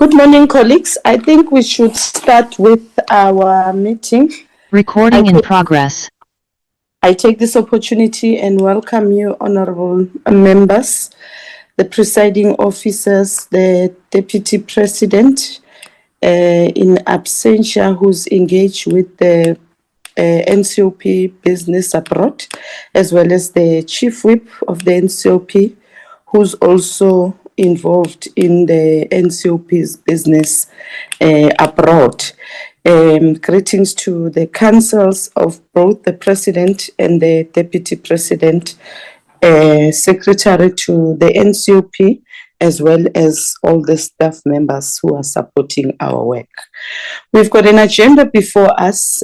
Good morning, colleagues. I think we should start with our meeting. Recording in progress. I take this opportunity and welcome you, honorable members, the presiding officers, the deputy president in absentia who's engaged with the NCOP business abroad, as well as the chief whip of the NCOP, who's also involved in the NCOP's business abroad. Greetings to the councils of both the president and the deputy president, secretary to the NCOP, as well as all the staff members who are supporting our work. We've got an agenda before us.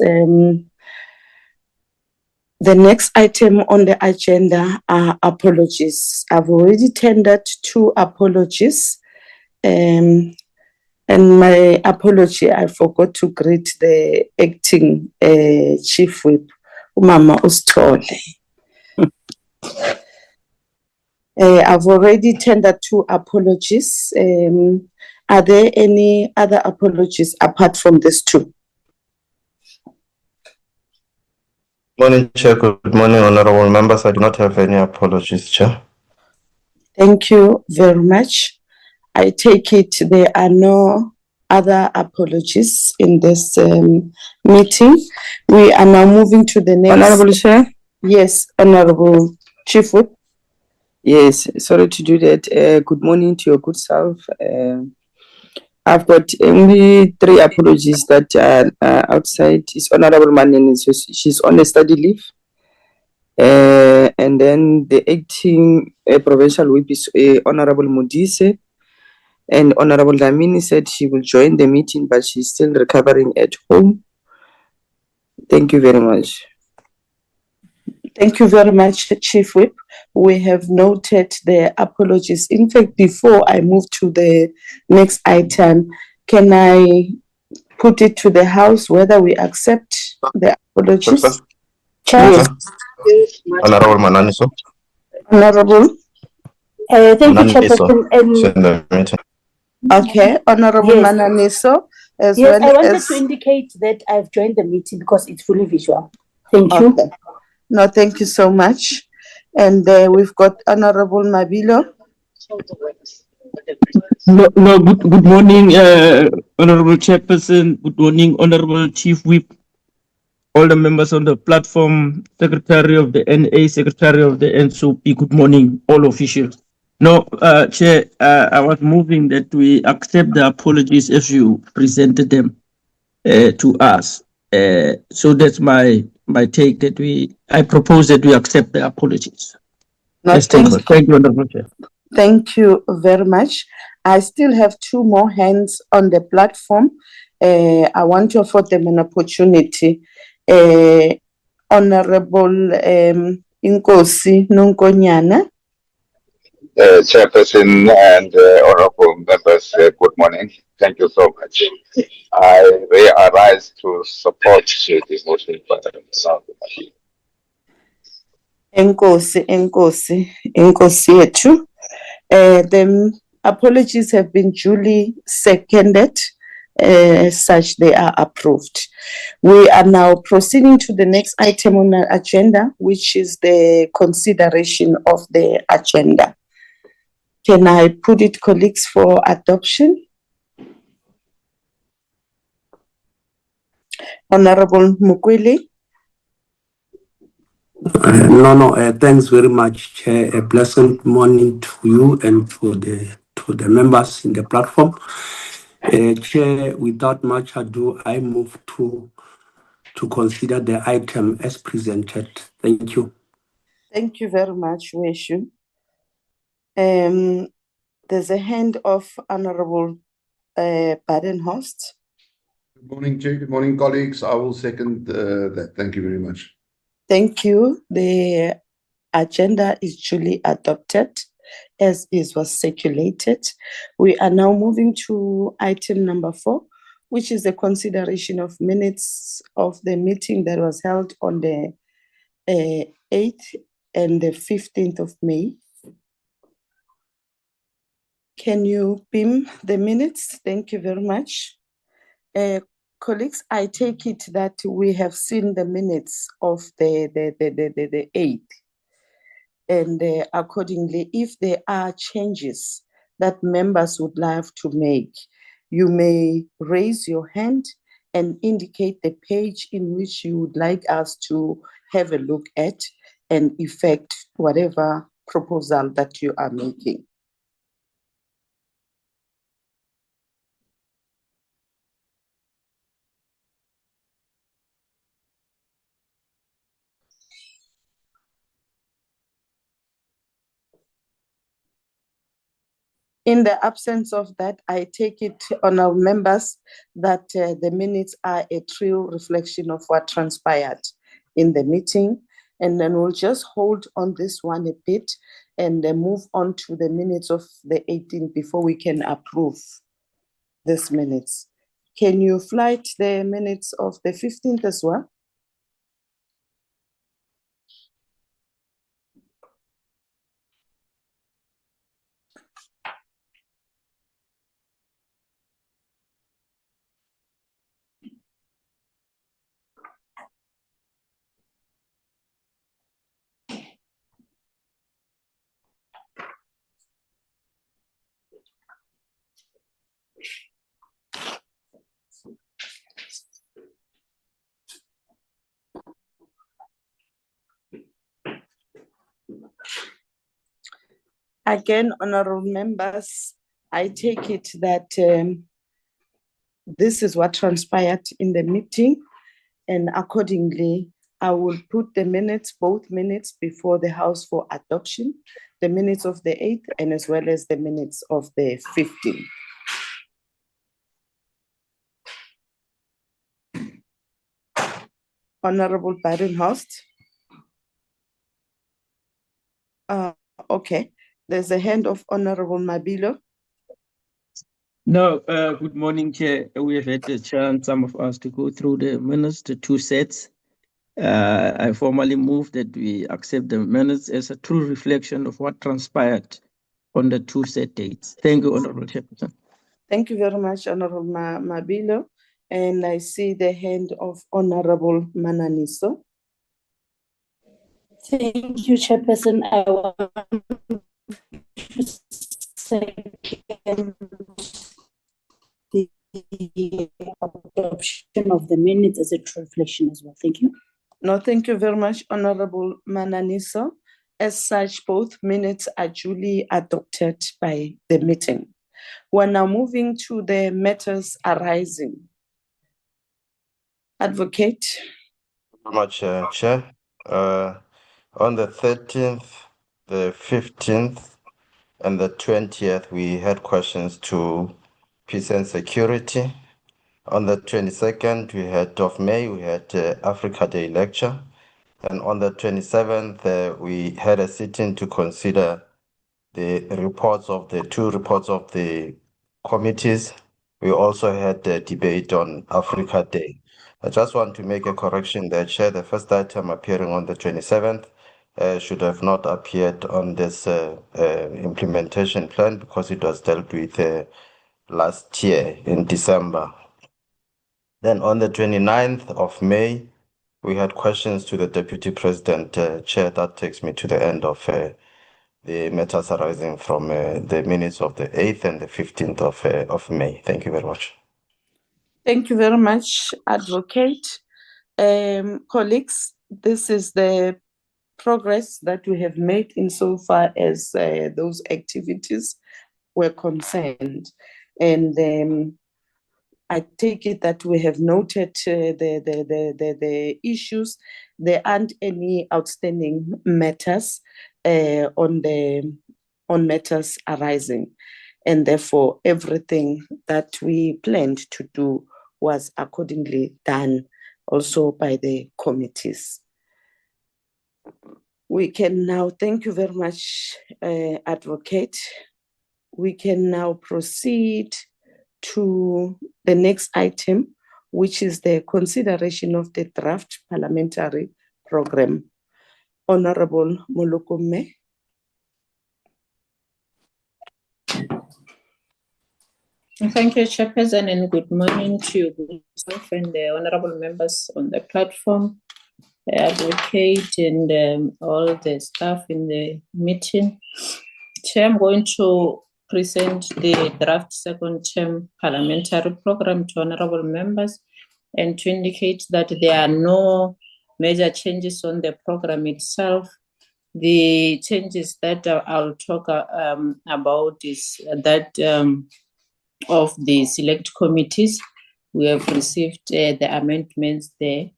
The next item on the agenda are apologies. I've already tendered 2 apologies. And my apology, I forgot to greet the acting chief whip, Umama Ustole. I've already tendered 2 apologies. Are there any other apologies apart from these 2? Morning, Chair. Good morning, honorable members. I do not have any apologies, Chair. Thank you very much. I take it there are no other apologies in this meeting. We are now moving to the next. Honorable Chair? Yes, Honorable Chief Whip. Yes, sorry to do that. Good morning to your good self. I've got only 3 apologies that are outside. It's Honorable Manen, she's on a study leave. And then the acting provincial whip is Honorable Modise. And Honorable Lamini said she will join the meeting, but she's still recovering at home. Thank you very much. Thank you very much, Chief Whip. We have noted the apologies. In fact, before I move to the next item, can I put it to the House whether we accept the apologies? Chair. Honorable Mananiso. Honorable. Thank you, Chairperson. Okay, Honorable Yes. Mananiso. As Yes, well I wanted as, to indicate that I've joined the meeting because it's fully visual. Thank you. Okay. No, thank you so much. And we've got Honorable Mabilo. Good morning, Honorable Chairperson. Good morning, Honorable Chief Whip, all the members on the platform, Secretary of the NA, Secretary of the NCOP. Good morning, all officials. No, Chair, I was moving that we accept the apologies as you presented them to us. So that's my take that I propose that we accept the apologies. No, Yes, thank you, Honorable Chair. Thank you very much. I still have 2 more hands on the platform. I want to afford them an opportunity. Honorable Inkosi Nunkonyana. Chairperson and honorable members, good morning. Thank you so much. I arise to support the motion. Enkosi yetu. The apologies have been duly seconded, such they are approved. We are now proceeding to the next item on the agenda, which is the consideration of the agenda. Can I put it, colleagues, for adoption? Honorable Mukwele. No, thanks very much, Chair. A pleasant morning to you and to the members in the platform. Chair, without much ado, I move to consider the item as presented. Thank you. Thank you very much, Weshu. There's a hand of Honorable Badenhorst. Good morning, Chair. Good morning, colleagues. I will second that. Thank you very much. Thank you. The agenda is duly adopted as it was circulated. We are now moving to item number 4, which is the consideration of minutes of the meeting that was held on the 8th and the 15th of May. Can you beam the minutes? Thank you very much. Colleagues, I take it that we have seen the minutes of the 8th. And accordingly, if there are changes that members would like to make, you may raise your hand and indicate the page in which you would like us to have a look at and effect whatever proposal that you are making. In the absence of that, I take it, honourable members, that the minutes are a true reflection of what transpired in the meeting. And then we'll just hold on this one a bit and move on to the minutes of the 18th before we can approve these minutes. Can you flight the minutes of the 15th as well? Again, honorable members, I take it that this is what transpired in the meeting, and accordingly, I will put the minutes, both minutes, before the House for adoption, the minutes of the 8th and as well as the minutes of the 15th. Honorable Badenhorst. Okay, there's a hand of Honorable Mabilo. No, good morning, Chair. We have had the chance, some of us, to go through the minutes, the two sets. I formally move that we accept the minutes as a true reflection of what transpired on the two set dates. Thank you, Honorable Chairperson. Thank you very much, Honorable Mabilo. And I see the hand of Honorable Mananiso. Thank you, Chairperson. I want to second the adoption of the minutes as a true reflection as well. Thank you. No, thank you very much, Honorable Mananiso. As such, both minutes are duly adopted by the meeting. We're now moving to the matters arising. Advocate. Very much, Chair. On the 13th, the 15th, and the 20th, we had questions to peace and security. On the 22nd, of May, we had Africa Day lecture. And on the 27th, we had a sitting to consider the two reports of the committees. We also had a debate on Africa Day. I just want to make a correction there, Chair. The first item appearing on the 27th should have not appeared on this implementation plan because it was dealt with last year in December. Then on the 29th of May, we had questions to the Deputy President, Chair. That takes me to the end of the matters arising from the minutes of the 8th and the 15th of May. Thank you very much. Thank you very much, Advocate. Colleagues, this is the progress that we have made insofar as those activities were concerned. And I take it that we have noted the issues. There aren't any outstanding matters on matters arising. And therefore, everything that we planned to do was accordingly done also by the committees. We can now, thank you very much, Advocate. We can now proceed to the next item, which is the consideration of the draft parliamentary program. Honorable Molukume. Thank you, Chairperson, and good morning to you and the honorable members on the platform, the advocate, and all the staff in the meeting. Chair, I'm going to present the draft second term parliamentary program to honorable members and to indicate that there are no major changes on the program itself. The changes that I'll talk about is that of the select committees, we have received the amendments there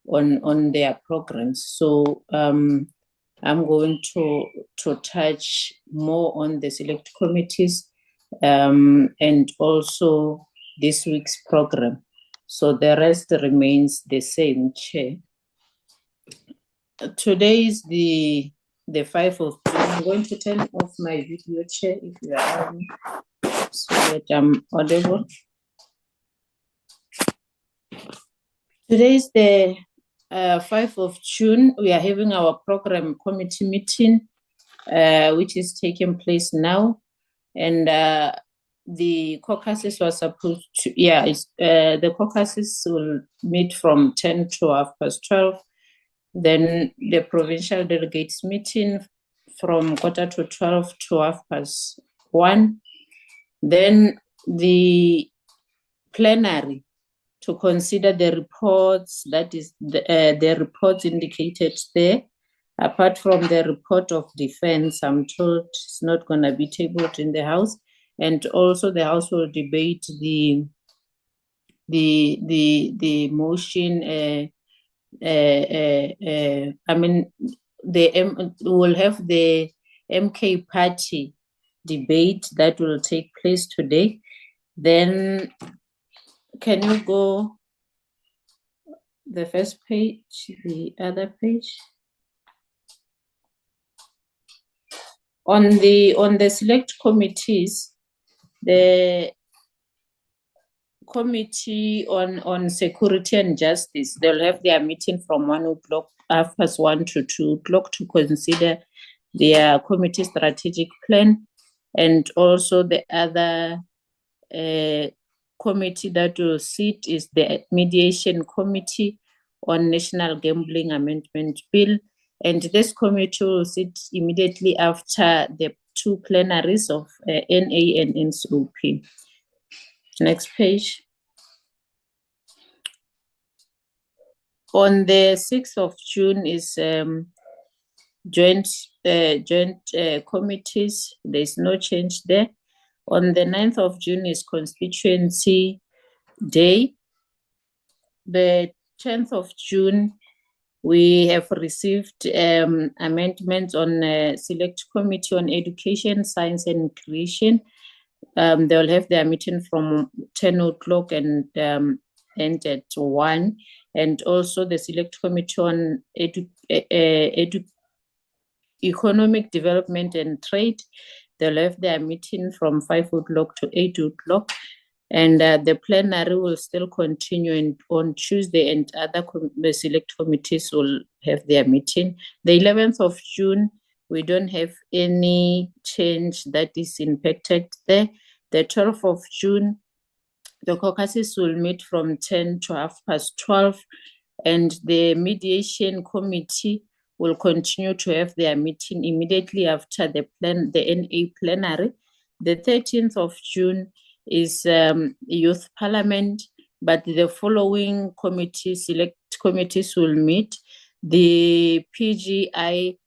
on their programs. So I'm going to touch more on the select committees and also this week's program. So the rest remains the same, Chair. Today is the 5th of June. I'm going to turn off my video, Chair, if you are on, so that I'm audible. Today is the 5th of June. We are having our program committee meeting, which is taking place now. And the caucuses were supposed to, the caucuses will meet from 10 to 12:30. Then the provincial delegates meeting from 11:45 to 1:30. Then the plenary to consider the reports, that is the reports indicated there. Apart from the report of defense, I'm told it's not going to be tabled in the House. And also the House will debate the motion, we'll have the MK party debate that will take place today. Then can you go the first page, the other page? On the select committees, the committee on security and justice, they'll have their meeting from 1:00 to 2:00 to consider their committee strategic plan. And also the other committee that will sit is the mediation committee on national gambling amendment bill. And this committee will sit immediately after the two plenaries of NA and NCOP. Next page. On the 6th of June is joint committees. There's no change there. On the 9th of June is constituency day. The 10th of June, we have received amendments on select committee on education, science and creation. They will have their meeting from 10:00 and end at 1. And also the select committee on economic development and trade, they'll have their meeting from 5:00 to 8:00. And the plenary will still continue on Tuesday, and the select committees will have their meeting. The 11th of June, we don't have any change that is impacted there. The 12th of June, the caucuses will meet from 10 to 12:30, and the mediation committee will continue to have their meeting immediately after the NA plenary. The 13th of June is youth parliament, but the following select committees will meet. The PGIR,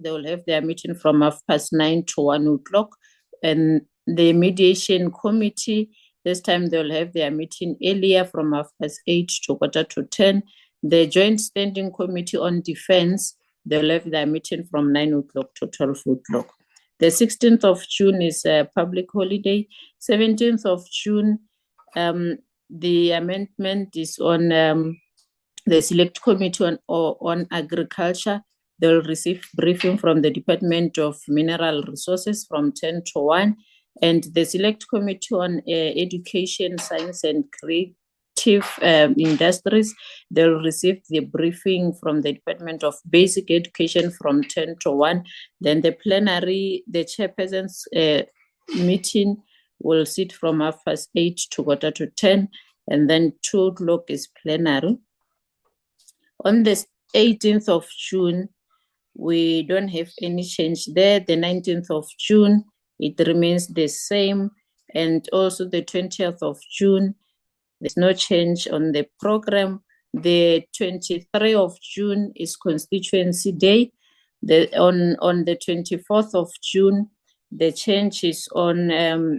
they will have their meeting from 9:30 to 1:00, and the mediation committee, this time they'll have their meeting earlier from 8:30 to 9:45. The joint standing committee on defense, they'll have their meeting from 9:00 to 12:00. The 16th of June is a public holiday. 17th of June, the amendment is on the select committee on agriculture. They'll receive briefing from the Department of Mineral Resources from 10 to 1. And the select committee on education, science and creative industries, they'll receive the briefing from the Department of Basic Education from 10 to 1. Then the plenary, the chairperson's meeting will sit from 8:30 to 9:45, and then 2:00 is plenary. On the 18th of June, we don't have any change there. The 19th of June, it remains the same. And also the 20th of June, there's no change on the program. The 23rd of June is Constituency Day. On the 24th of June, the change is on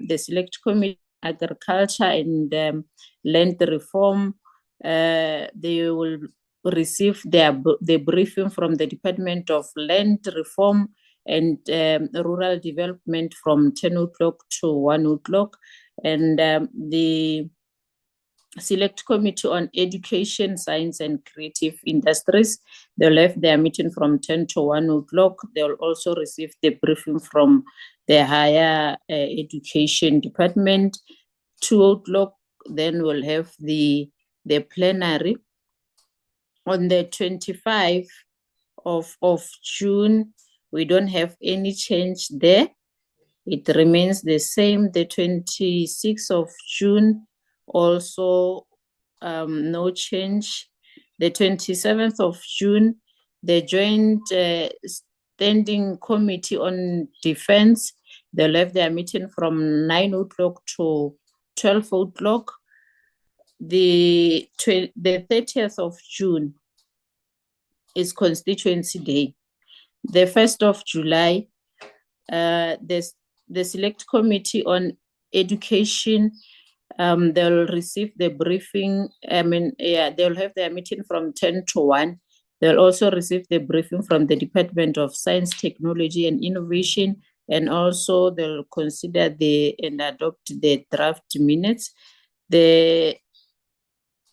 the Select Committee, Agriculture and Land Reform. They will receive the briefing from the Department of Land Reform and Rural Development from 10:00 to 1:00. And the Select Committee on Education, Science and Creative Industries, they'll have their meeting from 10 to 1:00. They'll also receive the briefing from the Higher Education Department. 2:00, then we'll have the plenary. On the 25th of June, we don't have any change there. It remains the same. The 26th of June, also no change. The 27th of June, the Joint Standing Committee on Defense, they'll have their meeting from 9:00 to 12:00. The 30th of June is Constituency Day. The 1st of July, the Select Committee on Education, they'll receive the briefing. They'll have their meeting from 10 to 1. They'll also receive the briefing from the Department of Science, Technology and Innovation, and also they'll consider and adopt the draft minutes. The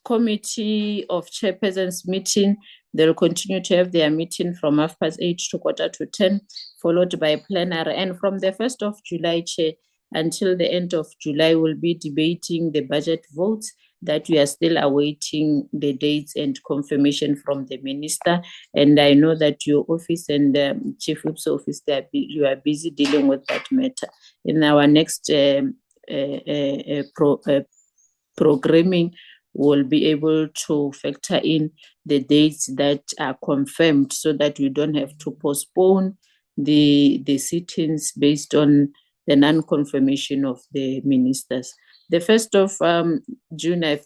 Committee of Chairpersons meeting, they'll continue to have their meeting from 8:30 to 9:45, followed by plenary. And from the 1st of July, Chair, until the end of July, we'll be debating the budget votes that we are still awaiting the dates and confirmation from the minister. And I know that your office and Chief Whip's office, you are busy dealing with that matter. In our next programming, we'll be able to factor in the dates that are confirmed so that we don't have to postpone the sittings based on the non-confirmation of the ministers. The 1st of June, I've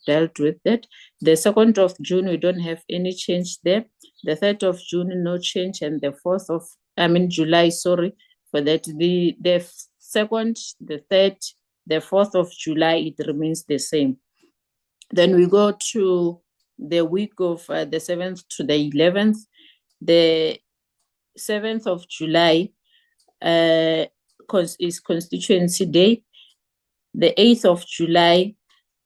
dealt with that. The 2nd of June, we don't have any change there. The 3rd of June, no change. And the 4th of, July, sorry for that. The 2nd, the 3rd, the 4th of July, it remains the same. Then we go to the week of the 7th to the 11th. The 7th of July is Constituency Day. The 8th of July,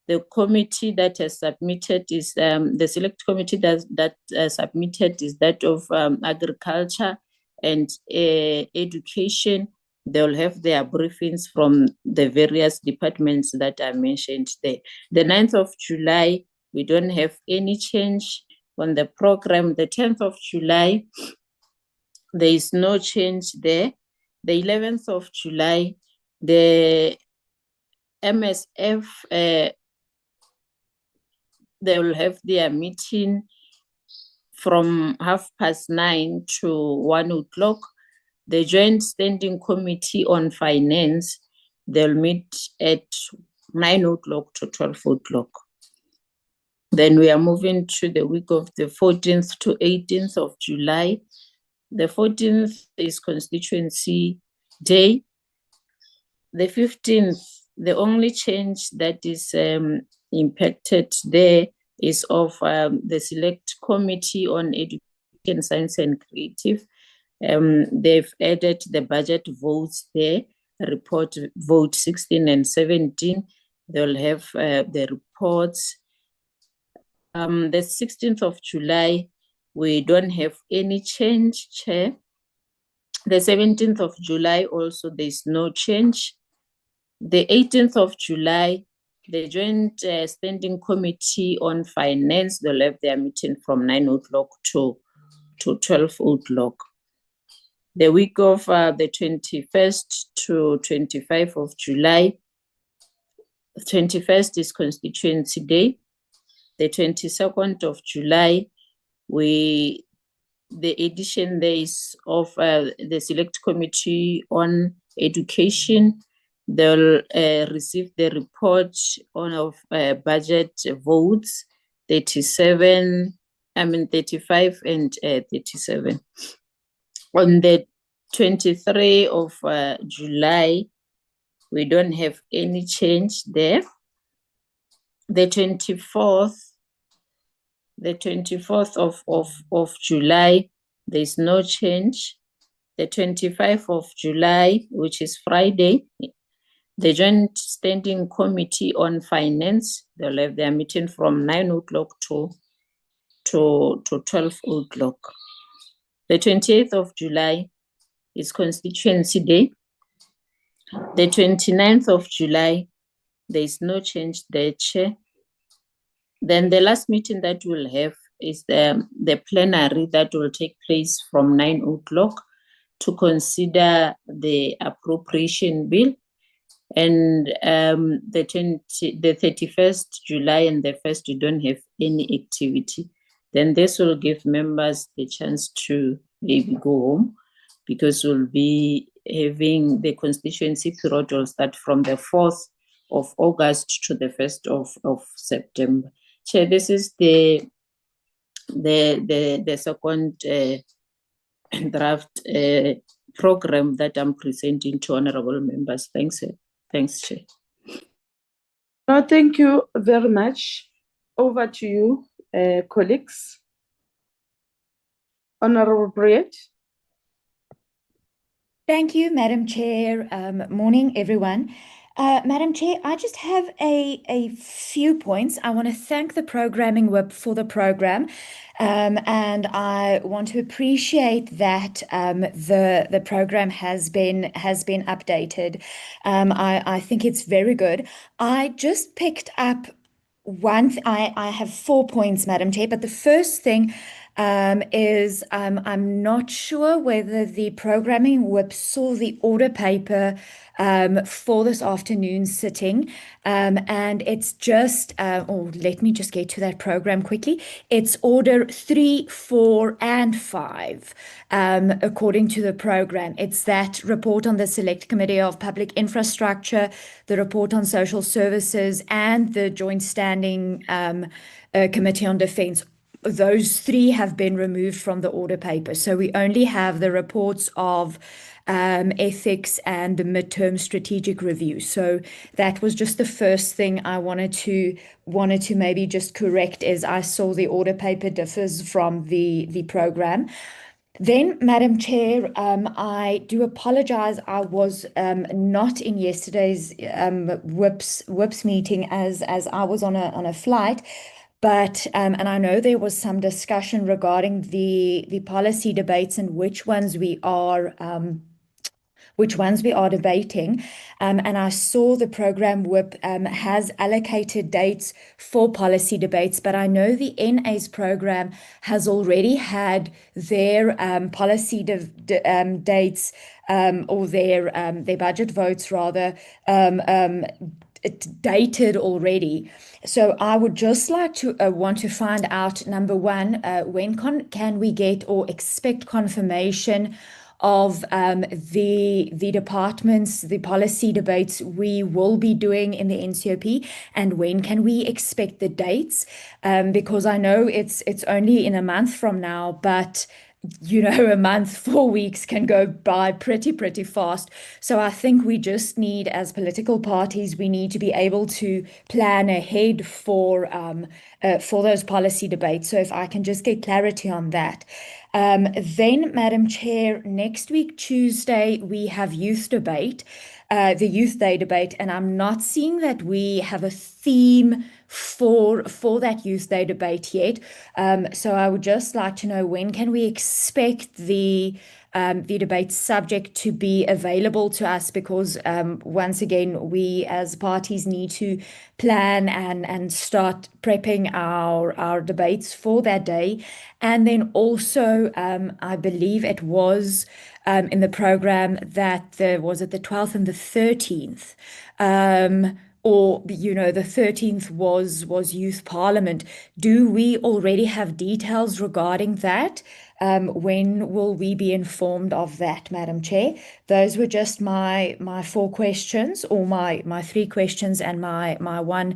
the committee that has submitted is the Select Committee that submitted is that of Agriculture and Education. They'll have their briefings from the various departments that are mentioned there. The 9th of July, we don't have any change on the program. The 10th of July, there is no change there. The 11th of July, the MSF, they will have their meeting from 9:30 to 1:00. The Joint Standing Committee on Finance, they'll meet at 9:00 to 12:00. Then we are moving to the week of the 14th to 18th of July. The 14th is Constituency Day. The 15th, the only change that is impacted there is of the Select Committee on Education, Science and Creative. They've added the budget votes there, report vote 16 and 17. They'll have the reports. The 16th of July, we don't have any change, Chair. The 17th of July also, there's no change. The 18th of July, the Joint Standing Committee on Finance, they'll have their meeting from 9:00 to 12:00. The week of the 21st to 25th of July, 21st is Constituency Day. The 22nd of July, the edition days of the Select Committee on Education. They'll receive the report of budget votes, 35 and 37. On the 23rd of July, we don't have any change there. The 24th of July, there's no change. The 25th of July, which is Friday, the Joint Standing Committee on Finance, they'll have their meeting from 9 o'clock to 12 o'clock. The 28th of July is Constituency Day. The 29th of July, there is no change there, Chair. Then the last meeting that we'll have is the plenary that will take place from 9 o'clock to consider the appropriation bill. And the 31st July and the 1st, we don't have any activity. Then this will give members the chance to maybe go home, because we'll be having the constituency period will start from the 4th of August to the 1st of September. Chair, this is the second draft program that I'm presenting to honorable members. Thanks, sir. Thanks, Chair. No, thank you very much. Over to you, colleagues. Honorable Briet. Thank you, Madam Chair. Morning, everyone. Madam Chair, I just have a few points. I want to thank the programming whip for the program, and I want to appreciate that the program has been updated. I think it's very good. I just picked up I have 4 points, Madam Chair, but the first thing is I'm not sure whether the programming whip saw the order paper for this afternoon's sitting, and it's just, let me just get to that program quickly. It's order 3, 4, and 5, according to the program. It's that report on the Select Committee of Public Infrastructure, the report on Social Services, and the Joint Standing Committee on Defence. Those 3 have been removed from the order paper. So we only have the reports of ethics and the midterm strategic review. So that was just the first thing I wanted to maybe just correct, as I saw the order paper differs from the program. Then, Madam Chair, I do apologize. I was not in yesterday's whips meeting as I was on a flight. But and I know there was some discussion regarding the policy debates and which ones we are debating. And I saw the program whip has allocated dates for policy debates, but I know the NA's program has already had their policy dates or their budget votes rather dated already. So I would just like to want to find out, number one, when can we get or expect confirmation of the departments, the policy debates we will be doing in the NCOP, and when can we expect the dates? Because I know it's only in a month from now, but you know, a month, 4 weeks can go by pretty fast. So I think we just need, as political parties, we need to be able to plan ahead for those policy debates. So if I can just get clarity on that. Then, Madam Chair, next week, Tuesday, we have youth debate, the Youth Day debate, and I'm not seeing that we have a theme for that Youth Day debate yet. So I would just like to know, when can we expect the the debate subject to be available to us, because once again, we as parties need to plan and start prepping our debates for that day. And then also, I believe it was in the program that there was it the 12th and the 13th. Or, you know, the 13th was Youth Parliament. Do we already have details regarding that? When will we be informed of that, Madam Chair? Those were just my 4 questions, or my 3 questions, and my one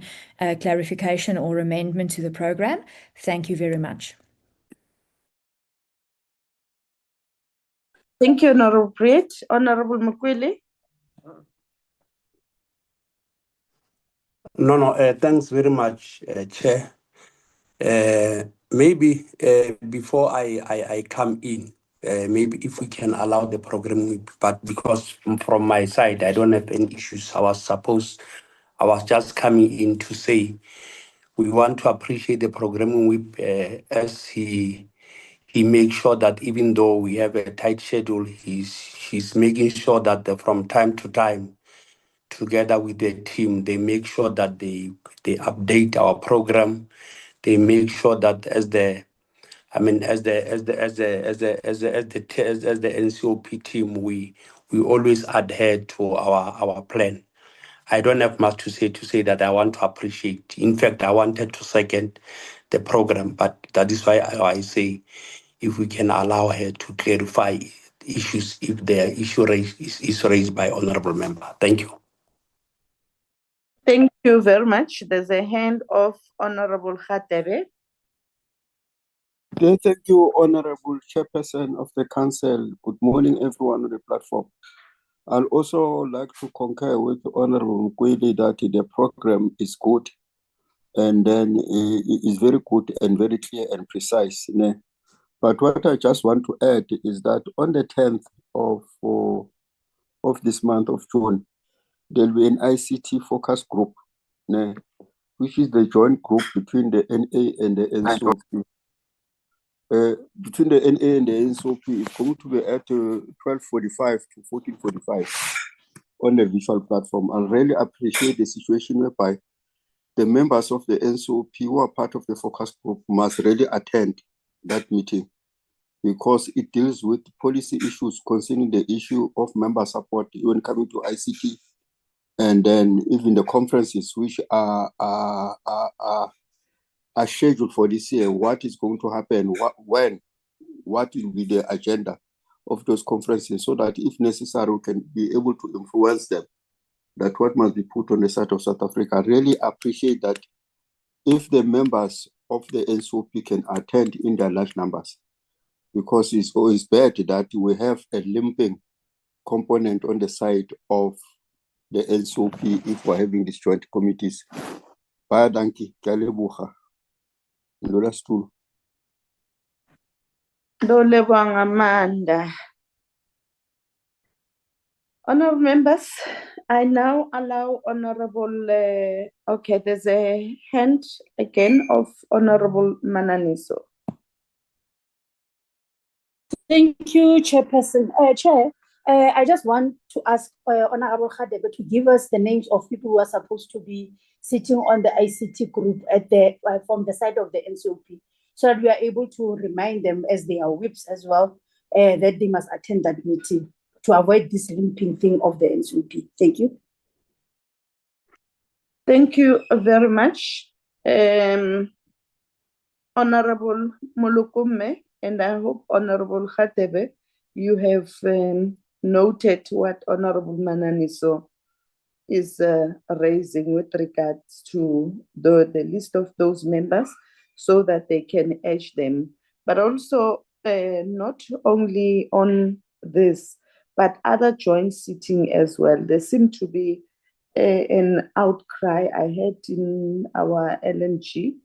clarification or amendment to the program. Thank you very much. Thank you, Honorable Preet. Honorable Mukwele. No, thanks very much, Chair. Maybe before I come in, maybe if we can allow the program, but because from my side, I don't have any issues. I was just coming in to say we want to appreciate the programming whip as he makes sure that even though we have a tight schedule, he's making sure that from time to time, together with the team, they make sure that they update our program. They make sure that as the NCOP team, we always adhere to our plan. I don't have much to say that I want to appreciate. In fact, I wanted to second the program, but that is why I say if we can allow her to clarify issues if the issue is raised by honorable member. Thank you. Thank you very much. There's a hand of Honorable Khatebe. Thank you, Honorable Chairperson of the Council. Good morning, everyone on the platform. I'd also like to concur with Honorable Mukwele that the program is good, and then it is very good and very clear and precise. But what I just want to add is that on the 10th of this month of June, there will be an ICT focus group, which is the joint group between the NA and the NCOP. Between the NA and the NCOP, it's going to be at 12:45 to 14:45 on the visual platform. I really appreciate the situation whereby the members of the NCOP who are part of the focus group must really attend that meeting, because it deals with policy issues concerning the issue of member support when coming to ICT, and then even the conferences which are scheduled for this year, what is going to happen, when, what will be the agenda of those conferences, so that if necessary, we can be able to influence them, that what must be put on the side of South Africa. I really appreciate that if the members of the NCOP can attend in their large numbers, because it's always bad that we have a limping component on the side of the NCOP if we're having these joint committees. Bye, dankie. Ke a leboga. Ndola stool. Dolebang Amanda. Honorable members, I now allow Honorable, okay, there's a hand again of Honorable Mananiso. Thank you, Chairperson. Chair, I just want to ask Honorable Khatebe to give us the names of people who are supposed to be sitting on the ICT group at the from the side of the NCOP, so that we are able to remind them, as they are whips as well, that they must attend that meeting to avoid this limping thing of the NCOP. Thank you. Thank you very much, Honorable Mulukume, and I hope Honorable Khatebe, you have noted what Honorable Mananiso is raising with regards to the list of those members, so that they can edge them. But also, not only on this, but other joint sitting as well. There seemed to be an outcry I had in our LNG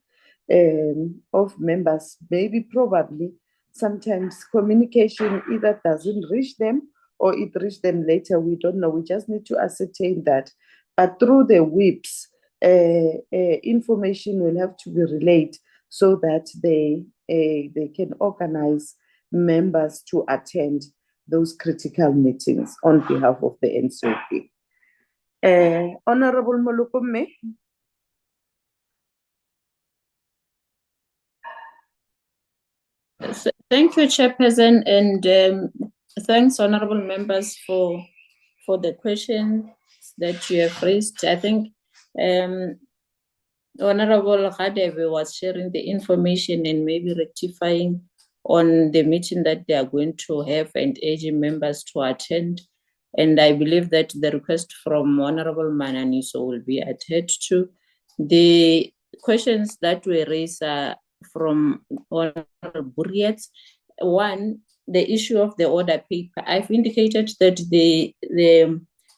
of members. Maybe, probably, sometimes communication either doesn't reach them or it reached them later. We don't know. We just need to ascertain that. But through the whips, information will have to be relayed so that they can organize members to attend. those critical meetings on behalf of the NCOP. Honorable Molukume. Thank you, Chairperson, and thanks, honorable members, for the questions that you have raised. I think Honorable Radebe was sharing the information and maybe rectifying on the meeting that they are going to have and urging members to attend. And I believe that the request from Honorable Mananiso will be adhered to. The questions that were raised are from Honorable Buriat. One, the issue of the order paper. I've indicated that the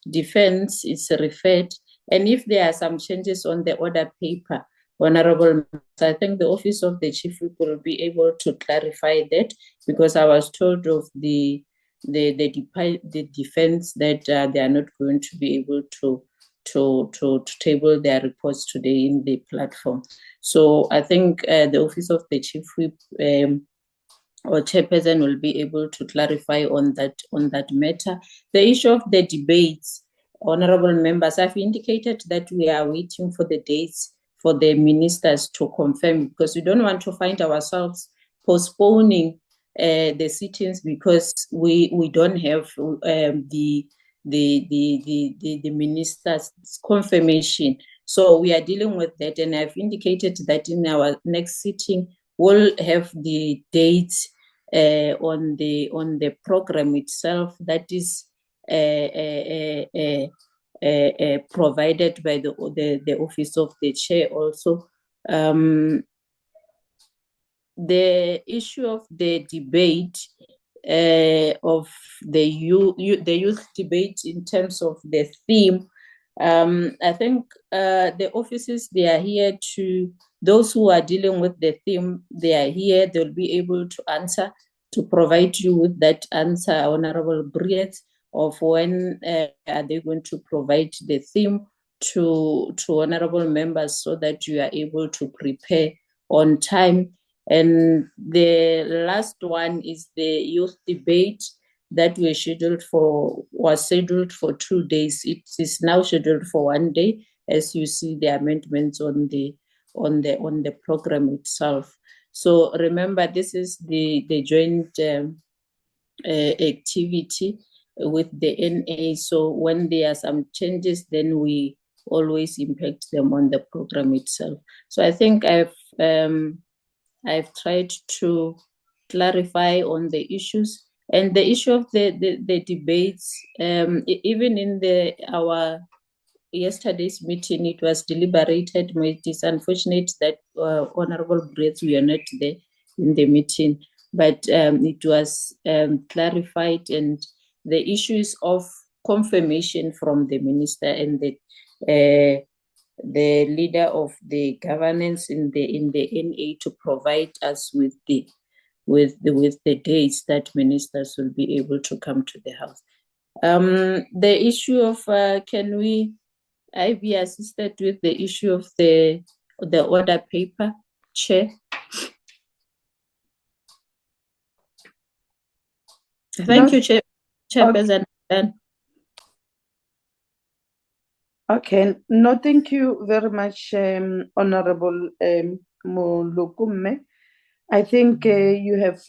defense is referred, and if there are some changes on the order paper, Honorable, I think the Office of the Chief Whip will be able to clarify that, because I was told of the defense that they are not going to be able to table their reports today in the platform. So I think the Office of the Chief Whip or Chairperson will be able to clarify on that matter. The issue of the debates, honorable members, I've indicated that we are waiting for the dates for the ministers to confirm, because we don't want to find ourselves postponing the sittings because we don't have the minister's confirmation. So we are dealing with that, and I've indicated that in our next sitting we'll have the dates on the program itself that is provided by the Office of the Chair also. The issue of the debate of the youth debate in terms of the theme, I think the offices, they are here to, those who are dealing with the theme, they are here, they'll be able to answer, to provide you with that answer, Honorable Briet, of when are they going to provide the theme to honorable members so that you are able to prepare on time. And the last one is the youth debate that was scheduled for 2 days. It is now scheduled for 1 day, as you see the amendments on the program itself. So remember, this is the joint activity with the NA. So when there are some changes, then we always impact them on the program itself. So I think I've tried to clarify on the issues, and the issue of the debates, even in our yesterday's meeting, it was deliberated. It is unfortunate that Honorable Brits were not there in the meeting, but it was clarified, and the issues of confirmation from the minister and the leader of the governance in the NA to provide us with the dates that ministers will be able to come to the house. The issue of can I be assisted with the issue of the order paper, Chair? Thank you, Chairperson. Okay, no, thank you very much, Honorable Molukume. I think you have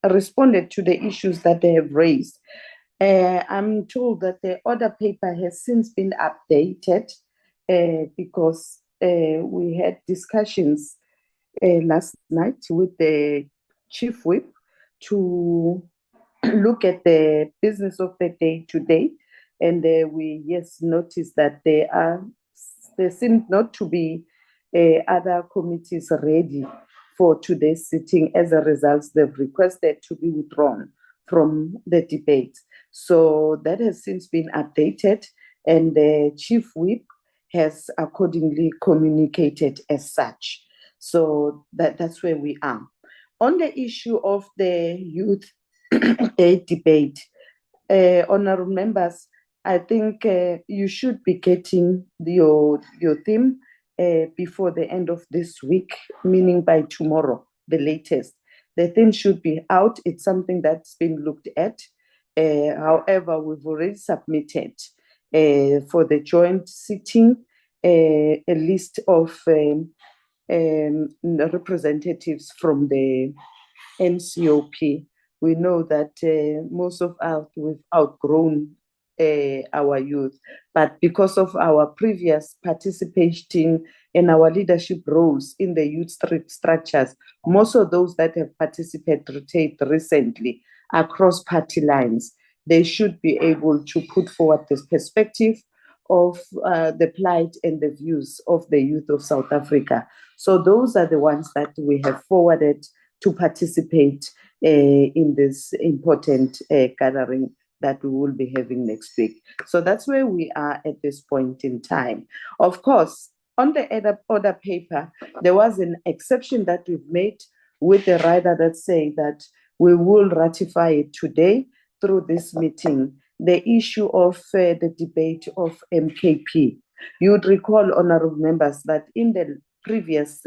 responded to the issues that they have raised. I'm told that the order paper has since been updated because we had discussions last night with the Chief Whip to look at the business of the day today. And we noticed that there seem not to be other committees ready for today's sitting. As a result, they've requested to be withdrawn from the debate. So that has since been updated, and the Chief Whip has accordingly communicated as such. So that's where we are. On the issue of the youth debate, honorable members, I think you should be getting your theme before the end of this week, meaning by tomorrow, the latest. The thing should be out. It's something that's been looked at. However, we've already submitted for the joint sitting a list of representatives from the NCOP. We know that most of us, we've outgrown our youth, but because of our previous participation in our leadership roles in the youth structures, most of those that have participated recently across party lines, they should be able to put forward this perspective of the plight and the views of the youth of South Africa. So those are the ones that we have forwarded to participate in this important gathering that we will be having next week. So that's where we are at this point in time. Of course, on the order paper, there was an exception that we've made with the rider that say that we will ratify it today through this meeting, the issue of the debate of MKP. You would recall, honorable members, that in the previous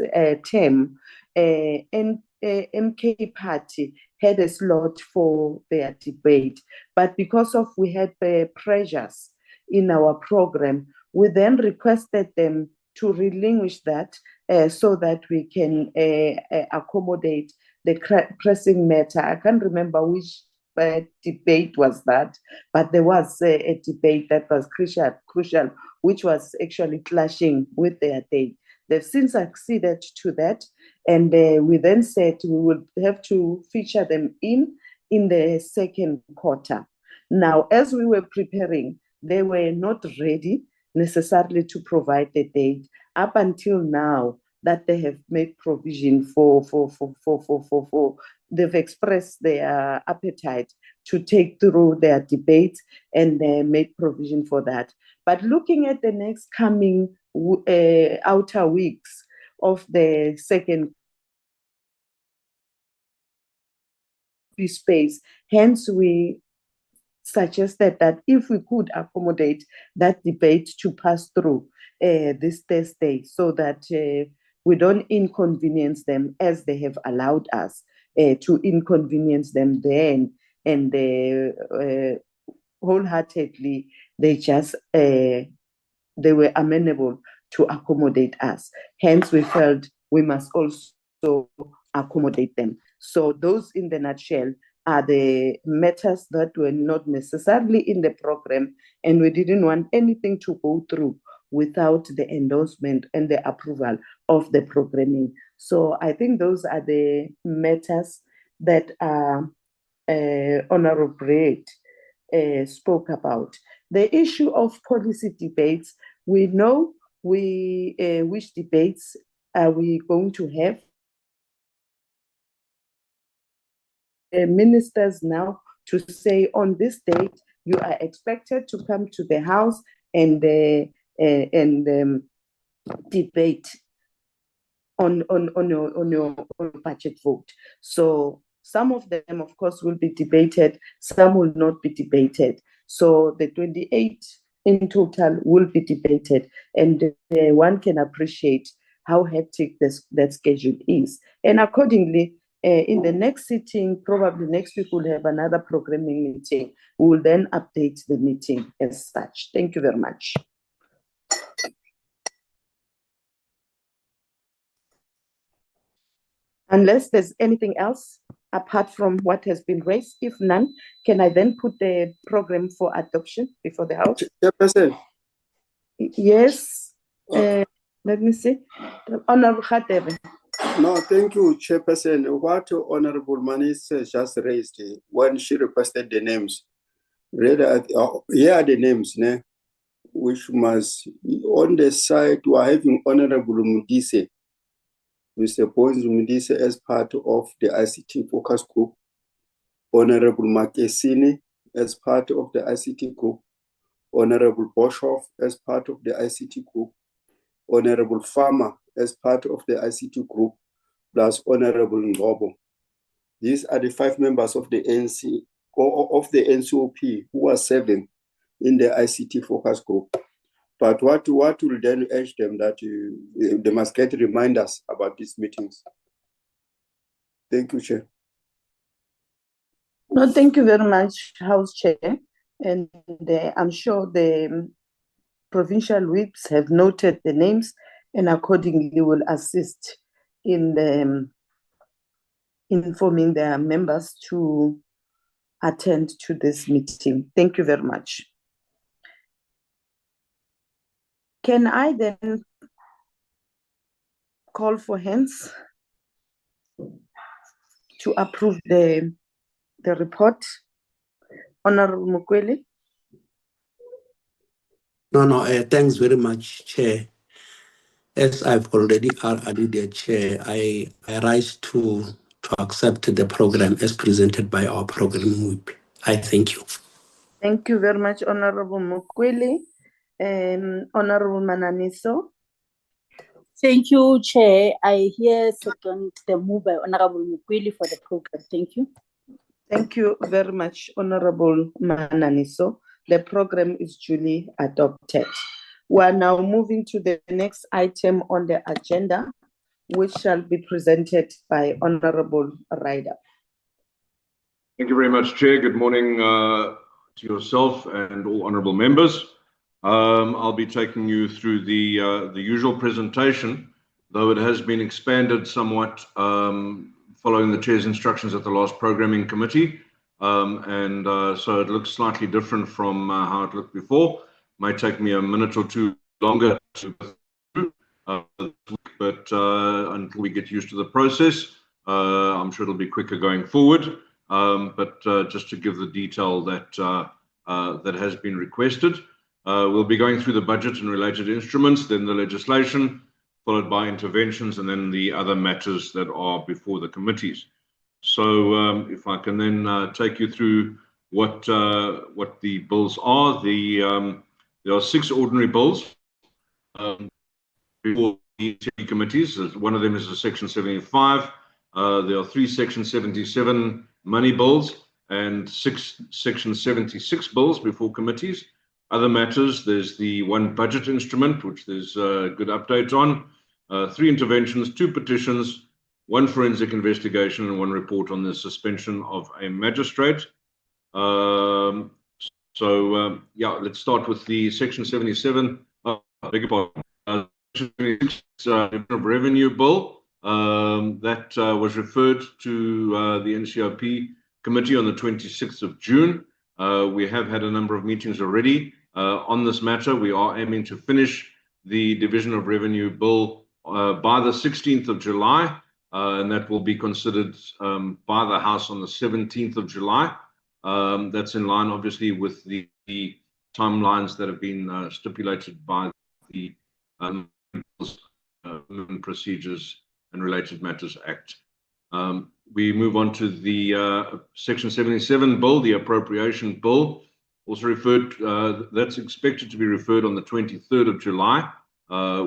term, MK party had a slot for their debate, but because of we had pressures in our program, we then requested them to relinquish that so that we can accommodate the pressing matter. I can't remember which debate was that, but there was a debate that was crucial, which was actually clashing with their date. They've since acceded to that, and we then said we would have to feature them in the second quarter. Now, as we were preparing, they were not ready necessarily to provide the date up until now that they have made provision for they've expressed their appetite to take through their debates and made provision for that. But looking at the next coming outer weeks of the second space, hence we suggested that if we could accommodate that debate to pass through this Thursday so that we don't inconvenience them as they have allowed us to inconvenience them then, and wholeheartedly they just they were amenable to accommodate us. Hence, we felt we must also accommodate them. So those, in the nutshell, are the matters that were not necessarily in the program, and we didn't want anything to go through without the endorsement and the approval of the programming. So I think those are the matters that Honorable Braid spoke about. The issue of policy debates, we know which debates are we going to have. Ministers now to say on this date you are expected to come to the House and debate on your budget vote. So some of them, of course, will be debated, some will not be debated. So the 28 in total will be debated, and one can appreciate how hectic that schedule is. And accordingly, in the next sitting, probably next week, we'll have another programming meeting. We will then update the meeting as such. Thank you very much. Unless there's anything else apart from what has been raised, if none, can I then put the program for adoption before the House? Chairperson. Yes. Let me see. Honorable Khatebe. No, thank you, Chairperson. What Honorable Manis just raised when she requested the names, here are the names, which must be on the side. We are having Honorable Mudise, Mr. Bones Mudise as part of the ICT focus group, Honorable Makesini as part of the ICT group, Honorable Boshoff as part of the ICT group, Honorable Farmer as part of the ICT group, plus Honorable Ngobo. These are the 5 members of the NCOP who are serving in the ICT focus group. But what will then urge them that they must get reminders about these meetings? Thank you, Chair. No, thank you very much, House Chair. And I'm sure the provincial whips have noted the names and accordingly will assist in informing their members to attend to this meeting. Thank you very much. Can I then call for hands to approve the report? Honorable Mukweli. No, thanks very much, Chair. As I've already alluded, Chair, I rise to accept the program as presented by our program whip. I thank you. Thank you very much, Honorable Mukweli. Honorable Mananiso. Thank you, Chair. I hear second the move by Honorable Mukweli for the program. Thank you. Thank you very much, Honorable Mananiso. The program is duly adopted. We are now moving to the next item on the agenda, which shall be presented by Honorable Ryder. Thank you very much, Chair. Good morning to yourself and all honourable members. I'll be taking you through the usual presentation, though it has been expanded somewhat following the Chair's instructions at the last programming committee. So it looks slightly different from how it looked before. Might take me a minute or two longer to go through, but until we get used to the process, I'm sure it'll be quicker going forward. But just to give the detail that that has been requested. We'll be going through the budget and related instruments, then the legislation, followed by interventions, and then the other matters that are before the committees. So if I can then take you through what the bills are. There are 6 ordinary bills before the committees. One of them is a Section 75. There are 3 Section 77 money bills and 6 Section 76 bills before committees. Other matters, there's the 1 budget instrument, which there's a good update on, 3 interventions, 2 petitions, 1 forensic investigation, and 1 report on the suspension of a magistrate. Yeah, let's start with the Section 77, beg your pardon, Section 76 of Revenue Bill. That was referred to the NCOP committee on the 26th of June. We have had a number of meetings already on this matter. We are aiming to finish the Division of Revenue Bill by the 16th of July, and that will be considered by the House on the 17th of July. That's in line, obviously, with the timelines that have been stipulated by the Procedures and Related Matters Act. We move on to the Section 77 bill, the appropriation bill, also referred, that's expected to be referred on the 23rd of July,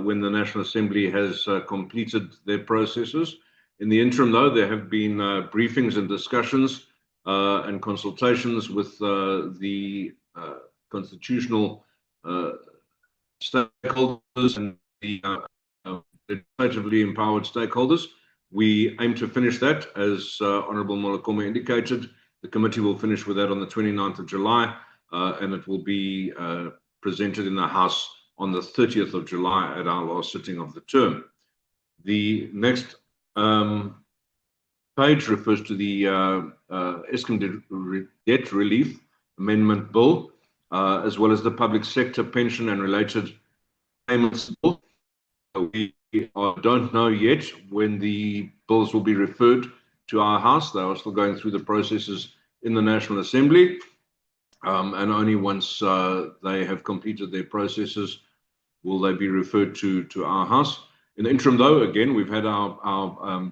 when the National Assembly has completed their processes. In the interim, though, there have been briefings and discussions and consultations with the constitutional stakeholders and the legislatively empowered stakeholders. We aim to finish that, as Honourable Molokoma indicated. The committee will finish with that on the 29th of July, and it will be presented in the House on the 30th of July at our last sitting of the term. The next page refers to the Eskom Debt Relief Amendment Bill, as well as the Public Sector Pension and Related Payments Bill. We don't know yet when the bills will be referred to our House. They are still going through the processes in the National Assembly, and only once they have completed their processes will they be referred to our House. In the interim, though, again, we've had our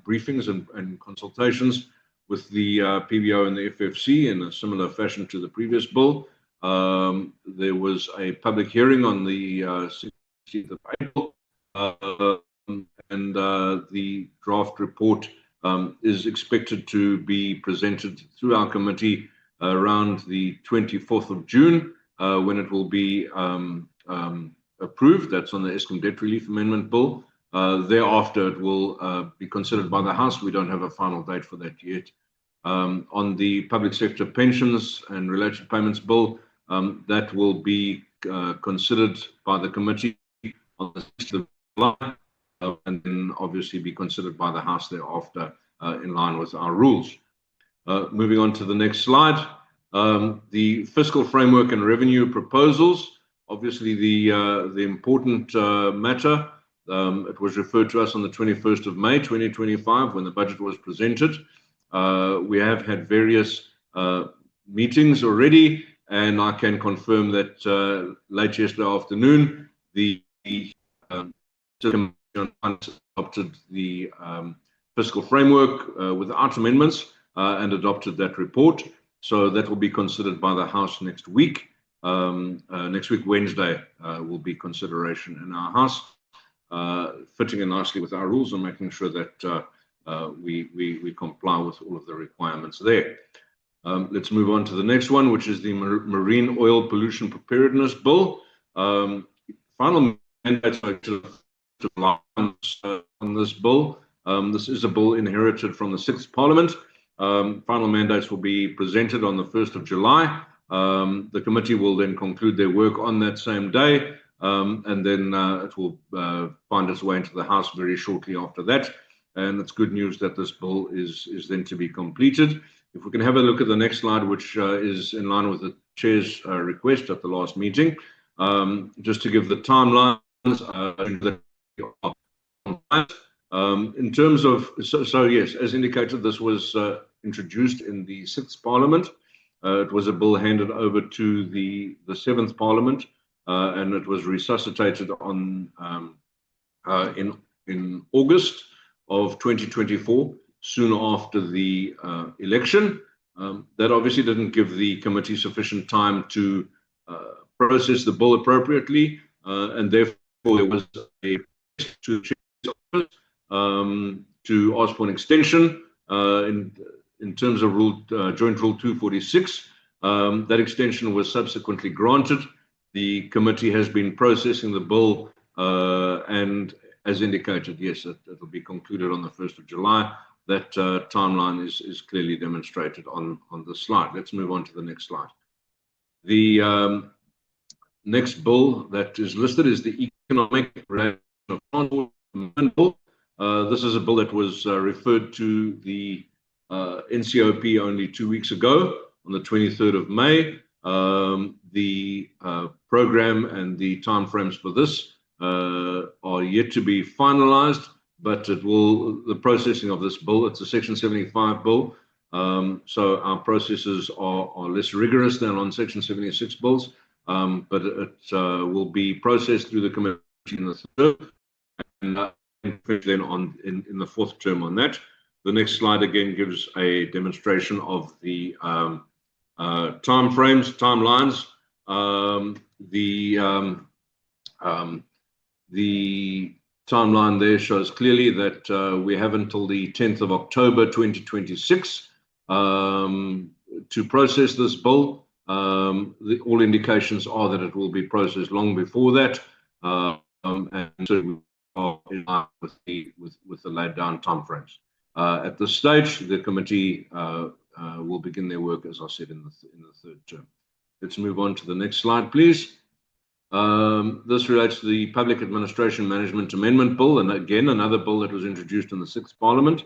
briefings and consultations with the PBO and the FFC in a similar fashion to the previous bill. There was a public hearing on the 16th of April, and the draft report is expected to be presented through our committee around the 24th of June, when it will be approved. That's on the Eskom Debt Relief Amendment Bill. Thereafter, it will be considered by the House. We don't have a final date for that yet. On the public sector pensions and related payments bill, that will be considered by the committee on the 6th of July, and then obviously be considered by the House thereafter in line with our rules. Moving on to the next slide, the fiscal framework and revenue proposals. Obviously, the important matter. It was referred to us on the 21st of May 2025 when the budget was presented. We have had various meetings already, and I can confirm that late yesterday afternoon, the Committee on Finance adopted the fiscal framework without amendments and adopted that report. So that will be considered by the House next week. Next week, Wednesday, will be consideration in our House, fitting in nicely with our rules and making sure that we comply with all of the requirements there. Let's move on to the next one, which is the Marine Oil Pollution Preparedness Bill. Final mandates on this bill. This is a bill inherited from the 6th Parliament. Final mandates will be presented on the 1st of July. The committee will then conclude their work on that same day, and then it will find its way into the House very shortly after that. And it's good news that this bill is then to be completed. If we can have a look at the next slide, which is in line with the Chair's request at the last meeting, just to give the timelines. In terms of, so yes, as indicated, this was introduced in the 6th Parliament. It was a bill handed over to the 7th Parliament, and it was resuscitated on in August of 2024, soon after the election. That obviously didn't give the committee sufficient time to process the bill appropriately, and therefore there was a to ask for an extension in terms of Joint Rule 246. That extension was subsequently granted. The committee has been processing the bill, and as indicated, yes, it will be concluded on the 1st of July. That timeline is clearly demonstrated on the slide. Let's move on to the next slide. The next bill that is listed is the Economic Relation of Transport Bill. This is a bill that was referred to the NCOP only 2 weeks ago on the 23rd of May. The program and the timeframes for this are yet to be finalized, but the processing of this bill, it's a Section 75 bill, so our processes are less rigorous than on Section 76 bills, but it will be processed through the committee in the third and then in the fourth term on that. The next slide again gives a demonstration of the timelines. The timeline there shows clearly that we have until the 10th of October 2026 to process this bill. All indications are that it will be processed long before that, and so we are in line with the laid down timeframes. At this stage, the committee will begin their work, as I said, in the third term. Let's move on to the next slide, please. This relates to the Public Administration Management Amendment Bill, and again, another bill that was introduced in the 6th Parliament.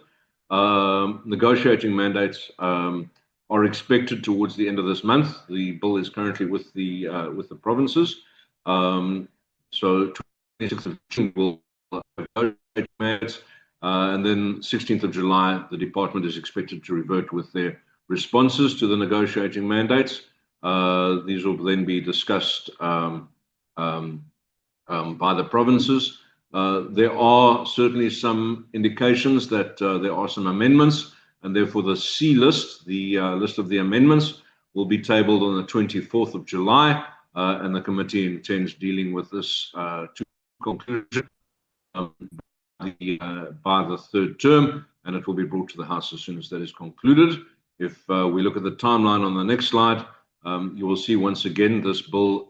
Negotiating mandates are expected towards the end of this month. The bill is currently with the provinces. So 26th of June will negotiate mandates, and then 16th of July, the department is expected to revert with their responses to the negotiating mandates. These will then be discussed by the provinces. There are certainly some indications that there are some amendments, and therefore the C list, the list of the amendments, will be tabled on the 24th of July, and the committee intends dealing with this to conclusion by the third term, and it will be brought to the House as soon as that is concluded. If we look at the timeline on the next slide, you will see once again this bill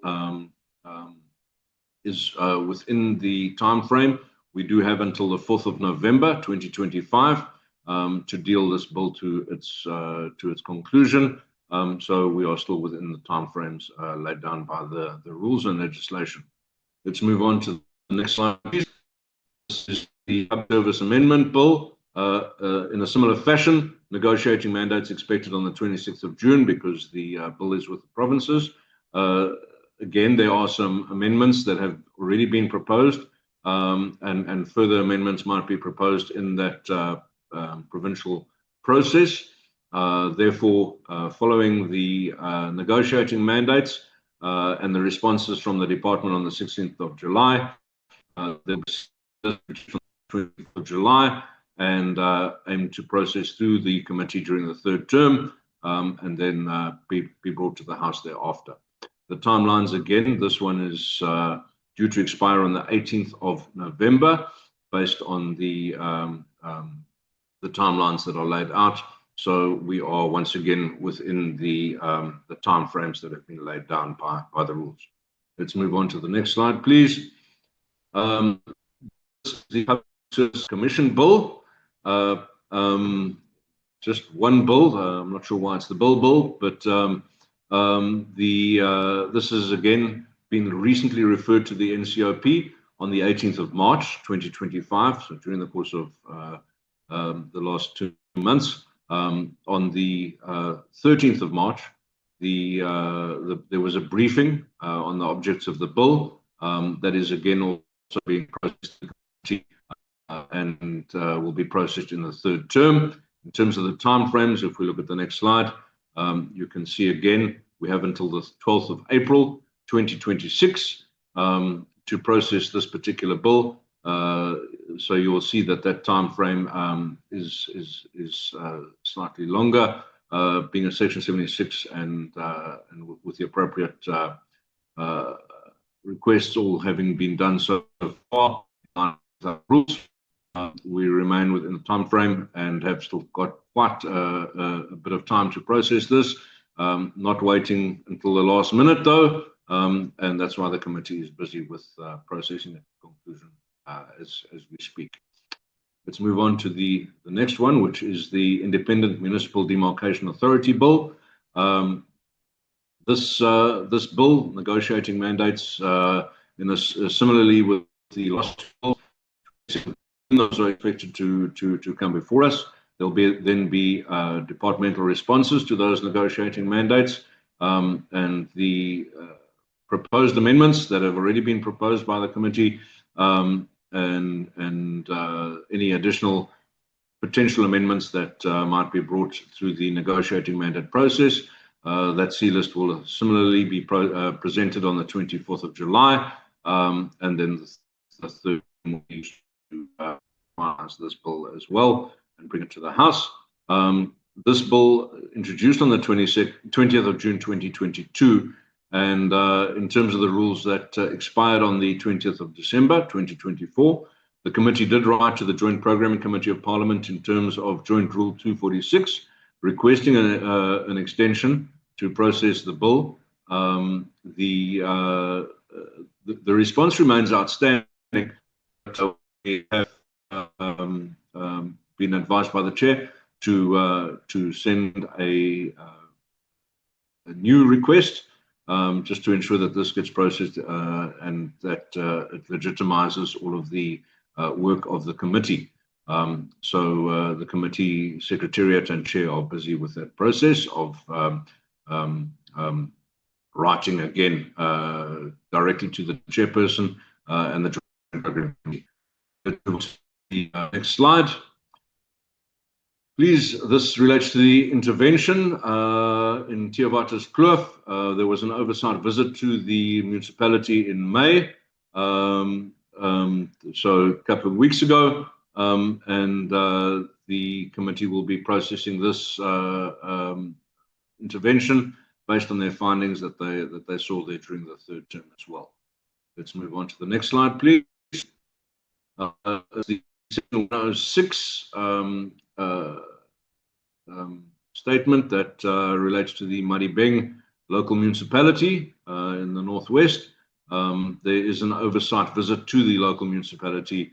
is within the time frame. We do have until the 4th of November 2025 to deal this bill to its conclusion. So we are still within the timeframes laid down by the rules and legislation. Let's move on to the next slide, please. This is the Public Service Amendment Bill. In a similar fashion, negotiating mandates expected on the 26th of June because the bill is with the provinces. Again, there are some amendments that have already been proposed, and further amendments might be proposed in that provincial process. Therefore, following the negotiating mandates and the responses from the department on the 16th of July, there was 20th of July, and aim to process through the committee during the third term, and then be brought to the House thereafter. The timelines, again, this one is due to expire on the 18th of November, based on the timelines that are laid out. So we are once again within the timeframes that have been laid down by the rules. Let's move on to the next slide, please. This is the Public Service Commission Bill. Just one bill. I'm not sure why it's the bill, but this has again been recently referred to the NCOP on the 18th of March 2025. So during the course of the last 2 months, on the 13th of March, there was a briefing on the objects of the bill that is again also being processed in the committee, and will be processed in the third term. In terms of the timeframes, if we look at the next slide, you can see again we have until the 12th of April 2026 to process this particular bill. So you will see that time frame is slightly longer, being a Section 76 and with the appropriate requests all having been done so far. Rules, we remain within the time frame and have still got quite a bit of time to process this. Not waiting until the last minute though, and that's why the committee is busy with processing the conclusion as we speak. Let's move on to the next one, which is the Independent Municipal Demarcation Authority Bill. This bill, negotiating mandates, similarly with the last bill, those are expected to come before us. There'll then be departmental responses to those negotiating mandates, and the proposed amendments that have already been proposed by the committee, and any additional potential amendments that might be brought through the negotiating mandate process. That C list will similarly be presented on the 24th of July, and then the third will be to finalize this bill as well and bring it to the House. This bill introduced on the 20th of June 2022, and in terms of the rules that expired on the 20th of December 2024, the committee did write to the Joint Programming Committee of Parliament in terms of Joint Rule 246, requesting an extension to process the bill. The response remains outstanding. So we have been advised by the chair to send a new request, just to ensure that this gets processed and that it legitimizes all of the work of the committee. So the committee secretariat and chair are busy with that process of writing again directly to the chairperson and the Joint Programming Committee. Next slide. Please, this relates to the intervention in Theovatus Kloof. There was an oversight visit to the municipality in May, so a couple of weeks ago, and the committee will be processing this intervention based on their findings that they saw there during the third term as well. Let's move on to the next slide, please. The 106 statement that relates to the Madibeng local municipality in the northwest. There is an oversight visit to the local municipality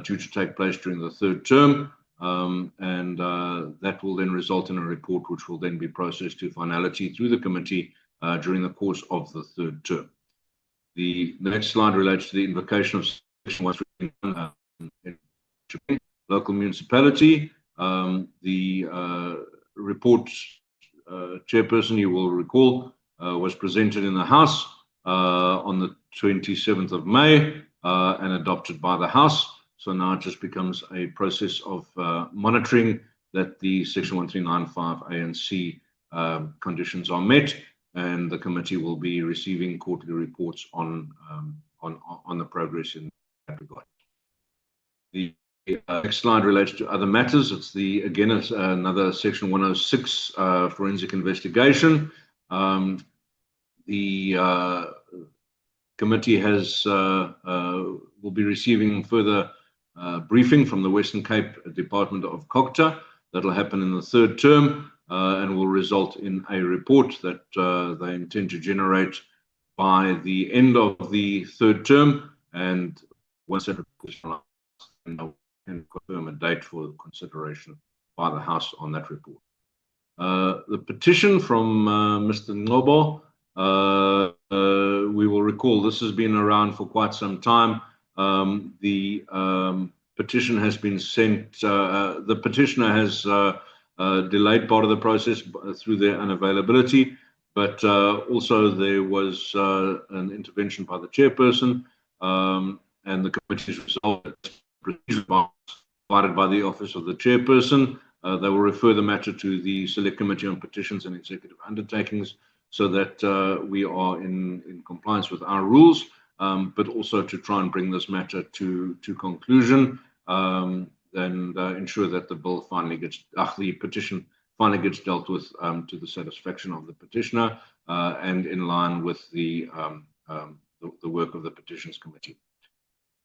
due to take place during the third term. and that will then result in a report which will then be processed to finality through the committee during the course of the third term. The next slide relates to the invocation of Section 139 in local municipality. The report, Chairperson, you will recall, was presented in the House on the 27th of May and adopted by the House. So now it just becomes a process of monitoring that the Section 1395 A and C conditions are met, and the committee will be receiving quarterly reports on the progress in that regard. The next slide relates to other matters. It's again it's another Section 106 forensic investigation. The committee will be receiving further briefing from the Western Cape Department of COGTA. That'll happen in the third term and will result in a report that they intend to generate by the end of the third term. And once that report is finalized, and confirm a date for consideration by the House on that report. The petition from Mr. Ngobo, we will recall this has been around for quite some time. The petition has been sent, the petitioner has delayed part of the process through their unavailability, but also there was an intervention by the chairperson, and the committee's resolved provided by the office of the chairperson. They will refer the matter to the Select Committee on Petitions and Executive Undertakings so that we are in compliance with our rules, but also to try and bring this matter to conclusion and ensure that the bill finally gets, the petition finally gets dealt with to the satisfaction of the petitioner and in line with the work of the Petitions Committee.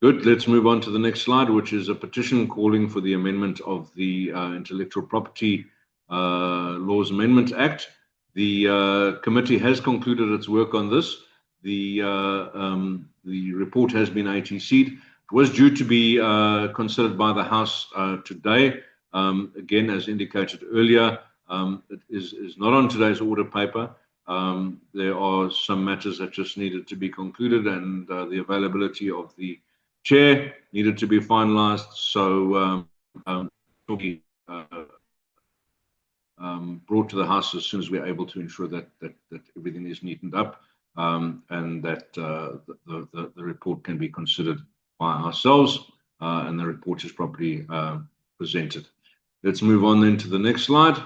Good, let's move on to the next slide, which is a petition calling for the amendment of the Intellectual Property Laws Amendment Act. The committee has concluded its work on this. The report has been ATC'd. It was due to be considered by the House today. Again, as indicated earlier, it is not on today's order paper. There are some matters that just needed to be concluded, and the availability of the chair needed to be finalized. So will be brought to the House as soon as we're able to ensure that everything is neatened up and that the report can be considered by ourselves and the report is properly presented. Let's move on then to the next slide.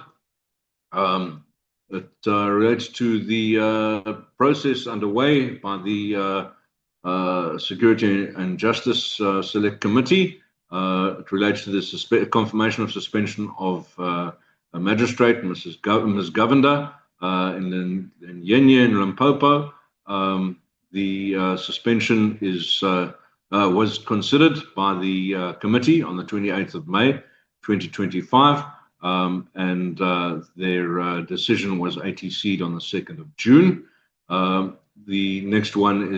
It relates to the process underway by the Security and Justice Select Committee. It relates to the confirmation of suspension of a magistrate, Ms. Govender, in Yenye in Limpopo. The suspension was considered by the committee on the 28th of May, 2025, and their decision was ATC'd on the 2nd of June. The next one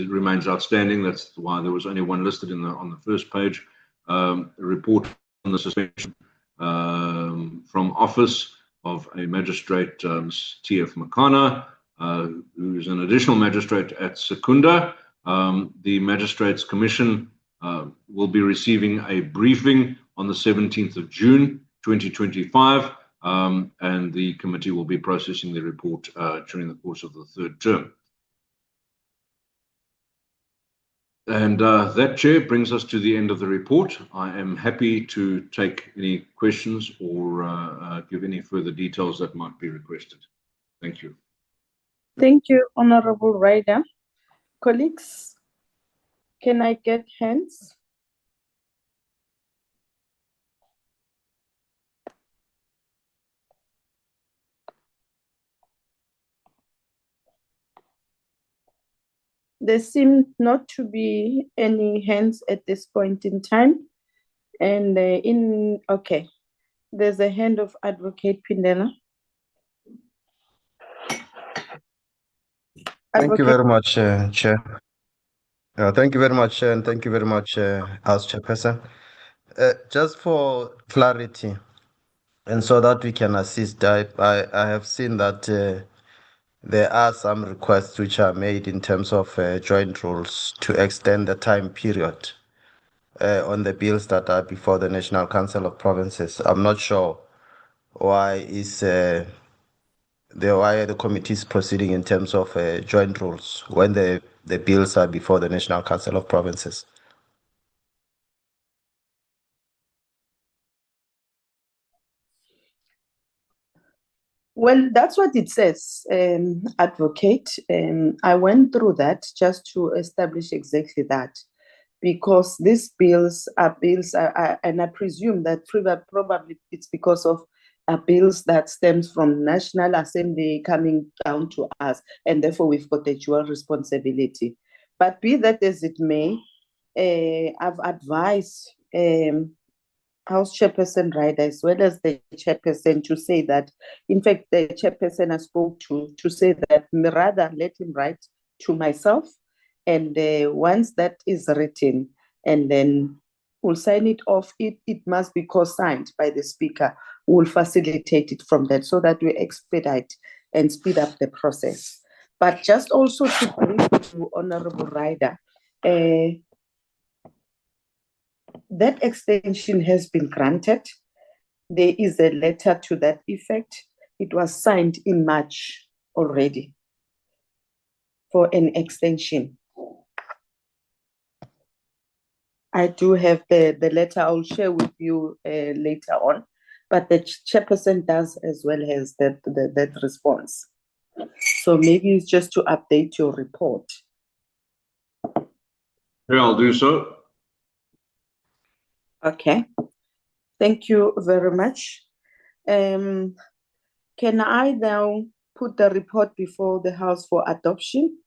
remains outstanding. That's why there was only one listed on the first page. A report on the suspension from office of a magistrate, T.F. Makana, who is an additional magistrate at Secunda. The Magistrates Commission will be receiving a briefing on the 17th of June, 2025, and the committee will be processing the report during the course of the third term. And that, Chair, brings us to the end of the report. I am happy to take any questions or give any further details that might be requested. Thank you. Thank you, Honorable Ryder. Colleagues, can I get hands? There seem not to be any hands at this point in time. And okay, there's a hand of Advocate Pindela. Thank you very much, Chair. Thank you very much, and thank you very much, House Chairperson. Just for clarity, and so that we can assist, I have seen that there are some requests which are made in terms of joint rules to extend the time period on the bills that are before the National Council of Provinces. I'm not sure why the committee is proceeding in terms of joint rules when the bills are before the National Council of Provinces. Well, that's what it says, advocate. I went through that just to establish exactly that, because these bills are and I presume that probably it's because of bills that stems from National Assembly coming down to us, and therefore we've got a dual responsibility. But be that as it may, I've advised House Chairperson Ryder as well as the chairperson to say that, in fact, the chairperson I spoke to say that rather let him write to myself, and once that is written, and then we'll sign it off. It must be co-signed by the speaker. We'll facilitate it from that so that we expedite and speed up the process. But just also to brief to Honorable Ryder, that extension has been granted. There is a letter to that effect. It was signed in March already for an extension. I do have the letter. I'll share with you later on, but the chairperson does as well as that response. So maybe it's just to update your report. Yeah, I'll do so. Okay. Thank you very much. Can I now put the report before the House for adoption?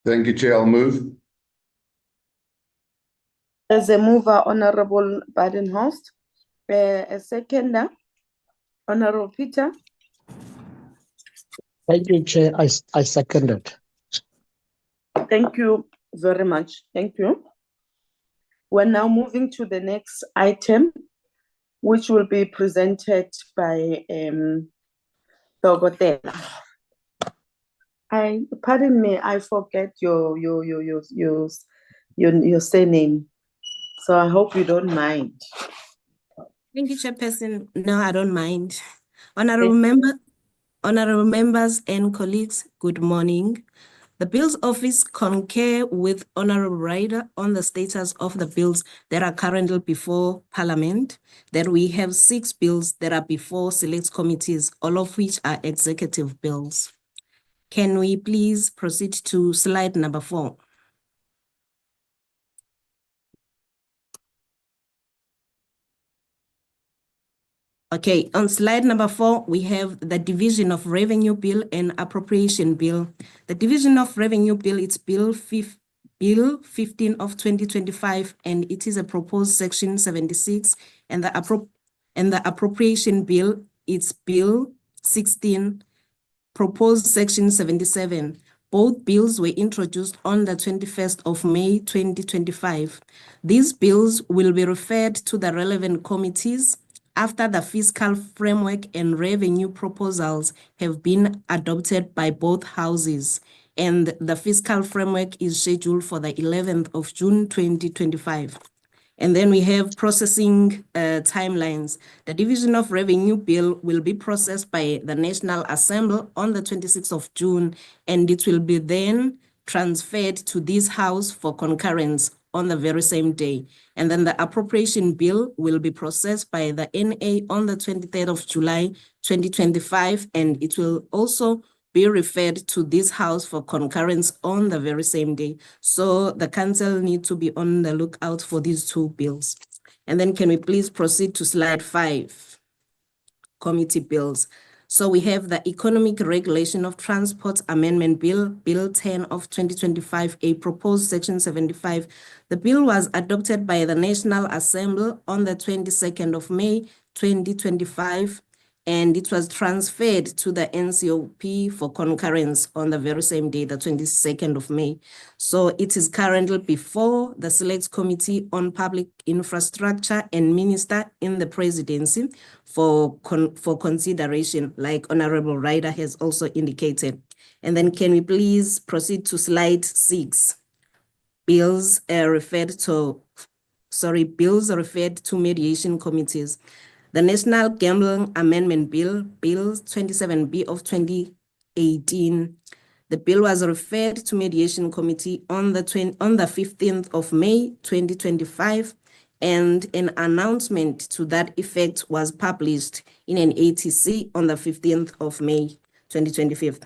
Thank you, Chair. I'll move. As a mover, Honorable Badenhorst. A seconder, Honorable Peter. Thank you, Chair. I second it. Thank you very much. Thank you. We're now moving to the next item, which will be presented by Dogotela. Pardon me, I forget your surname, so I hope you don't mind. Thank you, Chairperson. No, I don't mind. Honorable members and colleagues, good morning. The Bills Office concur with Honorable Ryder on the status of the bills that are currently before Parliament. That we have 6 bills that are before select committees, all of which are executive bills. Can we please proceed to slide number 4? Okay, on slide number 4, we have the Division of Revenue Bill and Appropriation Bill. The Division of Revenue Bill, it's Bill 15 of 2025, and it is a proposed Section 76, and the Appropriation Bill, it's Bill 16, proposed Section 77. Both bills were introduced on the 21st of May 2025. These bills will be referred to the relevant committees after the fiscal framework and revenue proposals have been adopted by both houses, and the fiscal framework is scheduled for the 11th of June 2025. And then we have processing timelines. The Division of Revenue Bill will be processed by the National Assembly on the 26th of June, and it will be then transferred to this House for concurrence on the very same day. And then the Appropriation Bill will be processed by the NA on the 23rd of July, 2025, and it will also be referred to this House for concurrence on the very same day. So the Council need to be on the lookout for these 2 bills. And then can we please proceed to slide 5, committee bills. So we have the Economic Regulation of Transport Amendment Bill, Bill 10 of 2025, a proposed Section 75. The bill was adopted by the National Assembly on the 22nd of May, 2025. and it was transferred to the NCOP for concurrence on the very same day, the 22nd of May. So it is currently before the Select Committee on Public Infrastructure and Minister in the Presidency for consideration, like Honorable Ryder has also indicated. And then can we please proceed to slide 6? Bills referred to mediation committees. The National Gambling Amendment Bill, Bill 27B of 2018. The bill was referred to Mediation Committee on the 15th of May, 2025, and an announcement to that effect was published in an ATC on the 15th of May, 2025.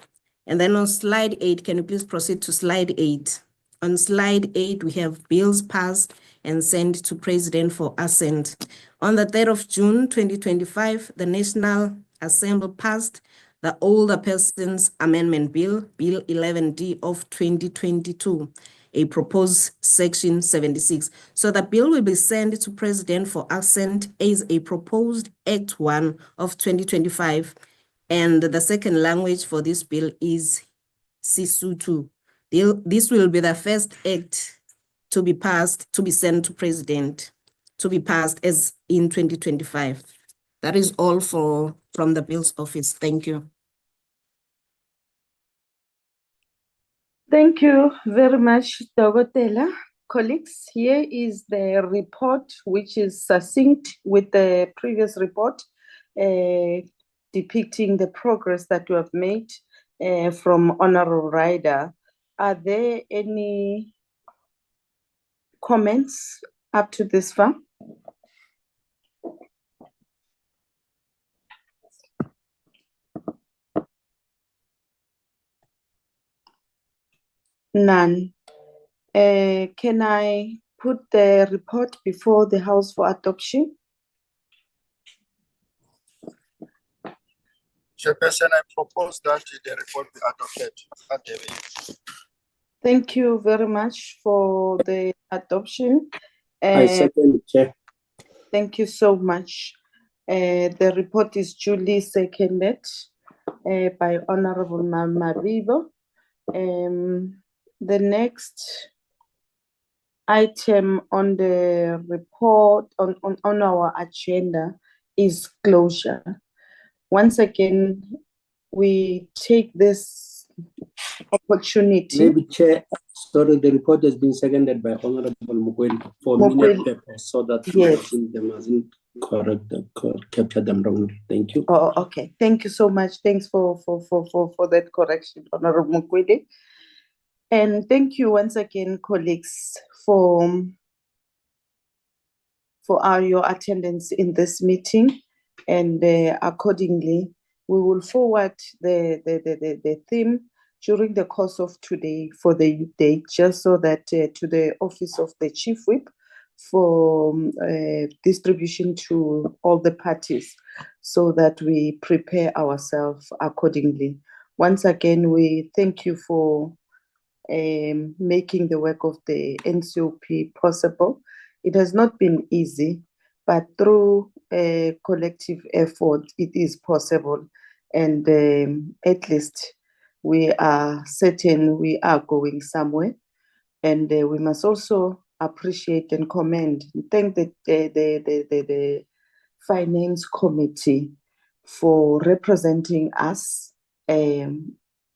And then on slide 8, can you please proceed to slide 8? On slide 8, we have bills passed and sent to President for assent. On the 3rd of June, 2025, the National Assembly passed the Older Persons Amendment Bill, Bill 11D of 2022, a proposed Section 76. So the bill will be sent to President for assent as a proposed Act 1 of 2025. And the second language for this bill is Sisuthu. This will be the first act to be passed, to be sent to President, to be passed as in 2025. That is all from the Bill's office. Thank you. Thank you very much, Dogotela. Colleagues, here is the report, which is succinct with the previous report, depicting the progress that you have made from Honorable Ryder. Are there any comments up to this far? None. Can I put the report before the House for adoption? Chairperson, I propose that the report be adopted. Thank you very much for the adoption. I second, Chair. Thank you so much. The report is duly seconded by Honorable Mabibo. The next item on the report on our agenda is closure. Once again, we take this opportunity. Maybe, Chair, sorry, the report has been seconded by Honorable Mukweli for minute purpose, so that yes, they mustn't capture them wrongly. Thank you. Oh, okay. Thank you so much. Thanks for that correction, Honorable Mukweli. And thank you once again, colleagues, for your attendance in this meeting. And accordingly, we will forward the theme during the course of today for the day, just so that to the office of the Chief Whip for distribution to all the parties, so that we prepare ourselves accordingly. Once again, we thank you for making the work of the NCOP possible. It has not been easy, but through a collective effort, it is possible. And at least we are certain we are going somewhere. And we must also appreciate and commend and thank the Finance Committee for representing us in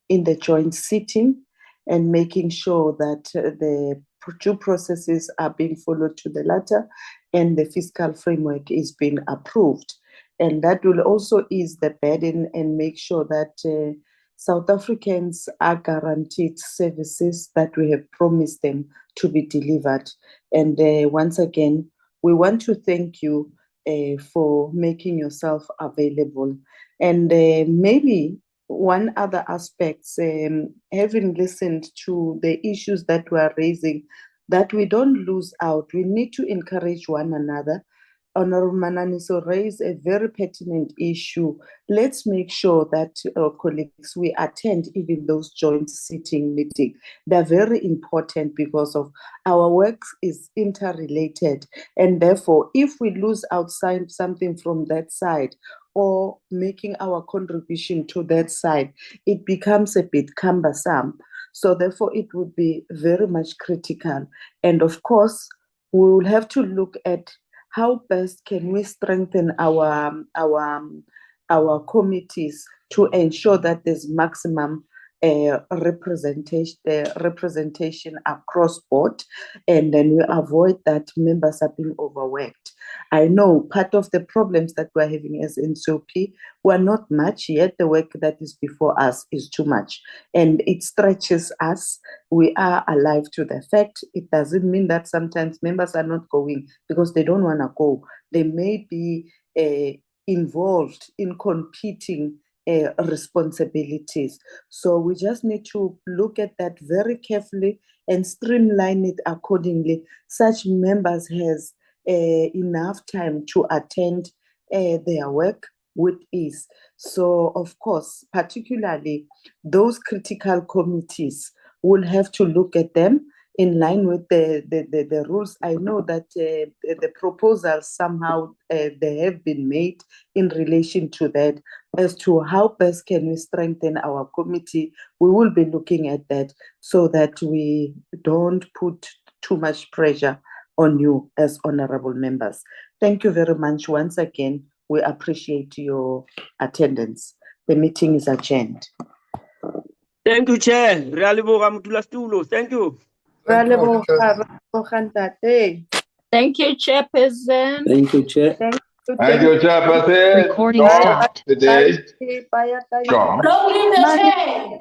the joint sitting and making sure that the due processes are being followed to the letter and the fiscal framework is being approved. And that will also ease the burden and make sure that South Africans are guaranteed services that we have promised them to be delivered. And once again, we want to thank you for making yourself available. And maybe one other aspect, having listened to the issues that we are raising, that we don't lose out. We need to encourage one another. Honorable Mananiso raised a very pertinent issue. Let's make sure that colleagues, we attend even those joint sitting meetings. They're very important because of our work is interrelated. And therefore, if we lose outside something from that side, or making our contribution to that side, it becomes a bit cumbersome. So therefore, it would be very much critical. And of course, we will have to look at how best can we strengthen our committees to ensure that there's maximum representation across board, and then we avoid that members are being overworked. I know part of the problems that we're having as NCOP, we're not much yet. The work that is before us is too much, and it stretches us. We are alive to the fact. It doesn't mean that sometimes members are not going because they don't want to go. They may be involved in competing responsibilities. So we just need to look at that very carefully and streamline it accordingly. Such members has enough time to attend their work with ease. So of course, particularly those critical committees, we'll have to look at them in line with the rules. I know that the proposals somehow they have been made in relation to that as to how best can we strengthen our committee. We will be looking at that so that we don't put too much pressure on you as honorable members. Thank you very much once again. We appreciate your attendance. The meeting is adjourned. Thank you, Chair. Thank you. Thank you, Chairperson. Thank you, Chair. Thank you. Thank you, Chairperson. Recording stopped. Today. Bye. Sure. Long live the chair.